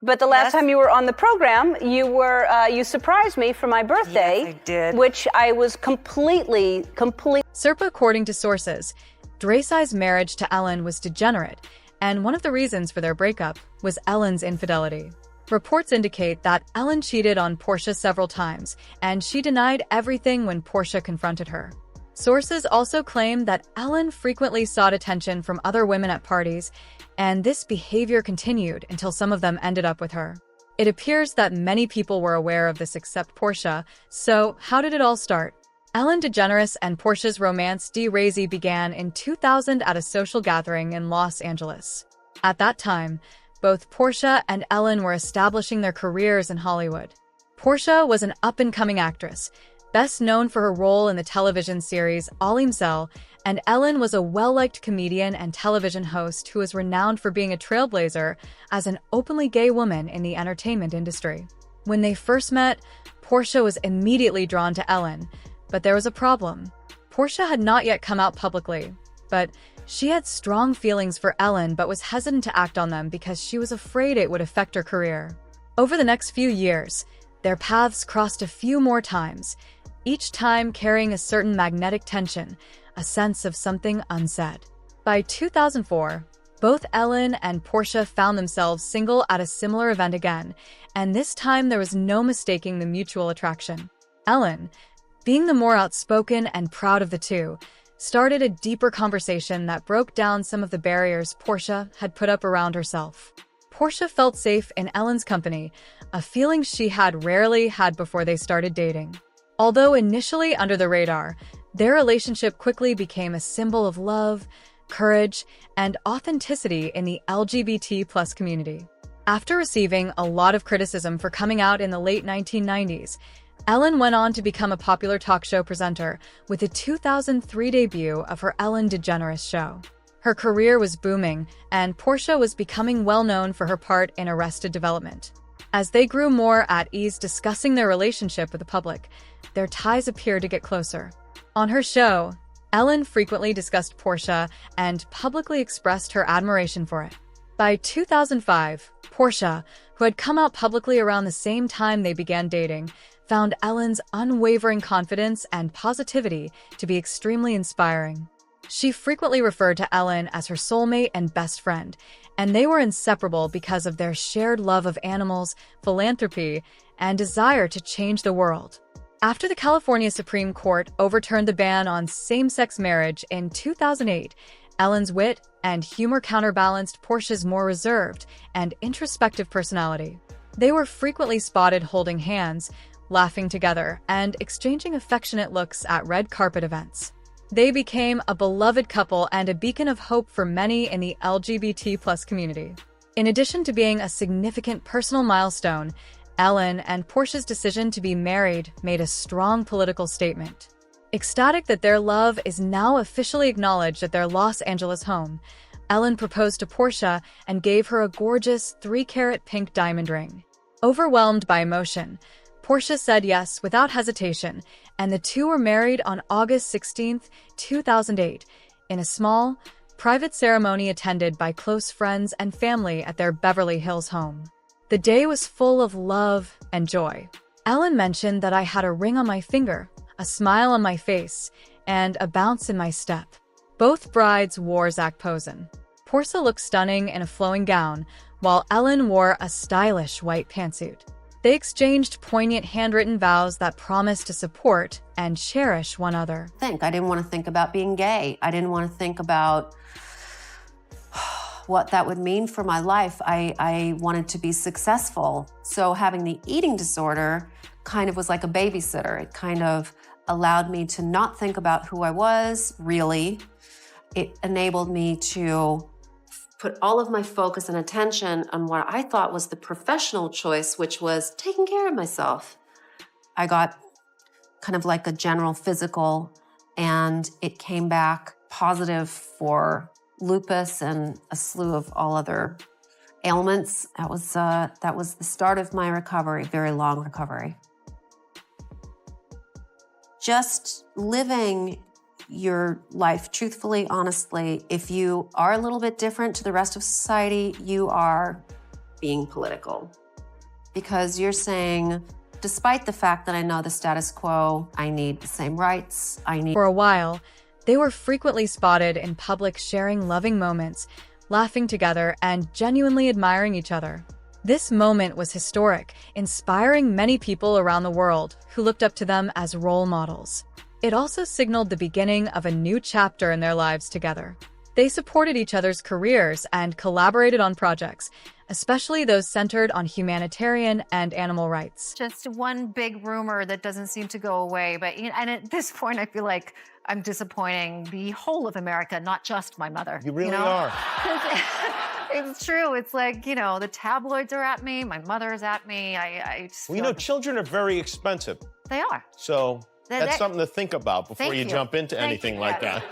But the last time you were on the program, you surprised me for my birthday. Yes, I did. Which I was completely. Serpa, according to sources, Dracey's marriage to Ellen was degenerate, and one of the reasons for their breakup was Ellen's infidelity. Reports indicate that Ellen cheated on Portia several times, and she denied everything when Portia confronted her. Sources also claim that Ellen frequently sought attention from other women at parties, and this behavior continued until some of them ended up with her. It appears that many people were aware of this except Portia, so how did it all start? Ellen DeGeneres and Portia's romance DeRossi began in 2000 at a social gathering in Los Angeles. At that time, both Portia and Ellen were establishing their careers in Hollywood. Portia was an up-and-coming actress, best known for her role in the television series InfidelityRumors, and Ellen was a well-liked comedian and television host who was renowned for being a trailblazer as an openly gay woman in the entertainment industry. When they first met, Portia was immediately drawn to Ellen, but there was a problem. Portia had not yet come out publicly, but she had strong feelings for Ellen but was hesitant to act on them because she was afraid it would affect her career. Over the next few years, their paths crossed a few more times, each time carrying a certain magnetic tension, a sense of something unsaid. By 2004, both Ellen and Portia found themselves single at a similar event again, and this time there was no mistaking the mutual attraction. Ellen, being the more outspoken and proud of the two, started a deeper conversation that broke down some of the barriers Portia had put up around herself. Portia felt safe in Ellen's company, a feeling she had rarely had before they started dating. Although initially under the radar, their relationship quickly became a symbol of love, courage, and authenticity in the LGBT+ community. After receiving a lot of criticism for coming out in the late 1990s, Ellen went on to become a popular talk show presenter with the 2003 debut of her Ellen DeGeneres show. Her career was booming, and Portia was becoming well known for her part in Arrested Development. As they grew more at ease discussing their relationship with the public, their ties appeared to get closer. On her show, Ellen frequently discussed Portia and publicly expressed her admiration for it. By 2005, Portia, who had come out publicly around the same time they began dating, found Ellen's unwavering confidence and positivity to be extremely inspiring. She frequently referred to Ellen as her soulmate and best friend, and they were inseparable because of their shared love of animals, philanthropy, and desire to change the world. After the California Supreme Court overturned the ban on same-sex marriage in 2008, Ellen's wit and humor counterbalanced Portia's more reserved and introspective personality. They were frequently spotted holding hands, laughing together, and exchanging affectionate looks at red carpet events. They became a beloved couple and a beacon of hope for many in the LGBT+ community. In addition to being a significant personal milestone, Ellen and Portia's decision to be married made a strong political statement. Ecstatic that their love is now officially acknowledged at their Los Angeles home, Ellen proposed to Portia and gave her a gorgeous 3-carat pink diamond ring. Overwhelmed by emotion, Portia said yes without hesitation, and the two were married on August 16, 2008, in a small, private ceremony attended by close friends and family at their Beverly Hills home. The day was full of love and joy. Ellen mentioned that I had a ring on my finger, a smile on my face, and a bounce in my step. Both brides wore Zac Posen. Portia looked stunning in a flowing gown, while Ellen wore a stylish white pantsuit. They exchanged poignant handwritten vows that promised to support and cherish one another. I didn't want to think about being gay. I didn't want to think about what that would mean for my life. I wanted to be successful. So having the eating disorder kind of was like a babysitter. It kind of allowed me to not think about who I was, really. It enabled me to put all of my focus and attention on what I thought was the professional choice, which was taking care of myself. I got kind of like a general physical, and it came back positive for lupus and a slew of all other ailments. That was the start of my recovery, very long recovery. Just living your life truthfully, honestly. If you are a little bit different to the rest of society, you are being political. Because you're saying, despite the fact that I know the status quo, I need the same rights, For a while, they were frequently spotted in public sharing loving moments, laughing together, and genuinely admiring each other. This moment was historic, inspiring many people around the world who looked up to them as role models. It also signaled the beginning of a new chapter in their lives together. They supported each other's careers and collaborated on projects, especially those centered on humanitarian and animal rights. Just one big rumor that doesn't seem to go away. But and at this point, I feel like I'm disappointing the whole of America, not just my mother. You really are. It's true. It's like, the tabloids are at me. My mother is at me. I just Well, children are very expensive. They are. So that's something to think about before you jump into anything like that.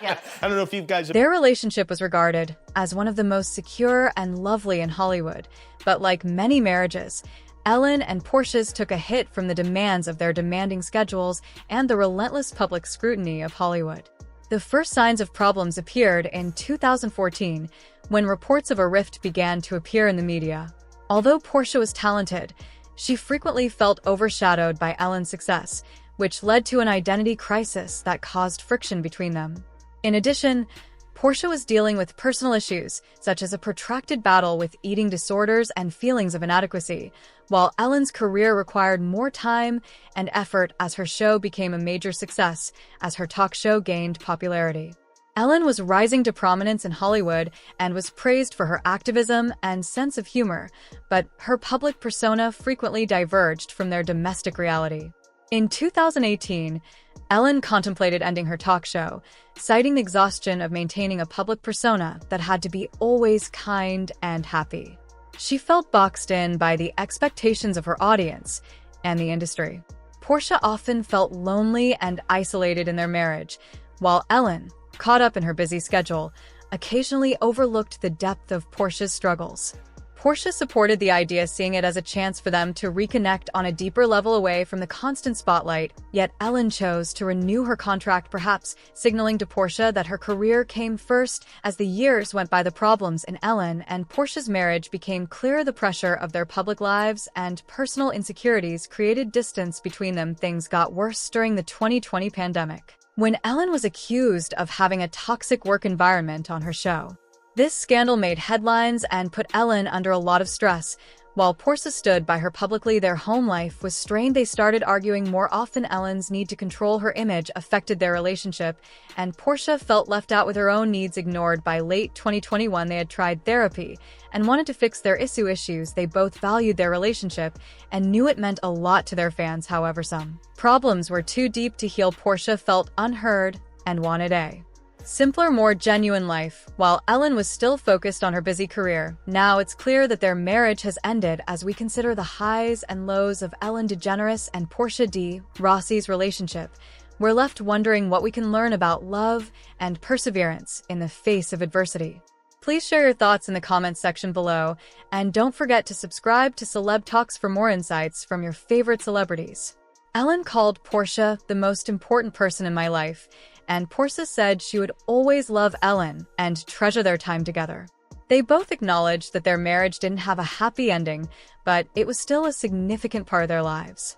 Yes. I don't know if you guys... Their relationship was regarded as one of the most secure and lovely in Hollywood. But like many marriages, Ellen and Portia's took a hit from the demands of their demanding schedules and the relentless public scrutiny of Hollywood. The first signs of problems appeared in 2014, when reports of a rift began to appear in the media. Although Portia was talented, she frequently felt overshadowed by Ellen's success, which led to an identity crisis that caused friction between them. In addition, Portia was dealing with personal issues, such as a protracted battle with eating disorders and feelings of inadequacy, while Ellen's career required more time and effort as her show became a major success as her talk show gained popularity. Ellen was rising to prominence in Hollywood and was praised for her activism and sense of humor, but her public persona frequently diverged from their domestic reality. In 2018, Ellen contemplated ending her talk show, citing the exhaustion of maintaining a public persona that had to be always kind and happy. She felt boxed in by the expectations of her audience and the industry. Portia often felt lonely and isolated in their marriage, while Ellen, caught up in her busy schedule, occasionally overlooked the depth of Portia's struggles. Portia supported the idea, seeing it as a chance for them to reconnect on a deeper level away from the constant spotlight, yet Ellen chose to renew her contract, perhaps signaling to Portia that her career came first. As the years went by, the problems in Ellen and Portia's marriage became clear. The pressure of their public lives and personal insecurities created distance between them. Things got worse during the 2020 pandemic, when Ellen was accused of having a toxic work environment on her show. This scandal made headlines and put Ellen under a lot of stress. While Portia stood by her publicly, their home life was strained. They started arguing more often. Ellen's need to control her image affected their relationship, and Portia felt left out with her own needs ignored. By late 2021, they had tried therapy and wanted to fix their issues. They both valued their relationship and knew it meant a lot to their fans. However, some problems were too deep to heal. Portia felt unheard and wanted a simpler, more genuine life, while Ellen was still focused on her busy career. Now it's clear that their marriage has ended. As we consider the highs and lows of Ellen DeGeneres and Portia de Rossi's relationship, we're left wondering what we can learn about love and perseverance in the face of adversity. Please share your thoughts in the comments section below, and don't forget to subscribe to Celeb Talks for more insights from your favorite celebrities. Ellen called Portia the most important person in my life, and Portia said she would always love Ellen and treasure their time together. They both acknowledged that their marriage didn't have a happy ending, but it was still a significant part of their lives.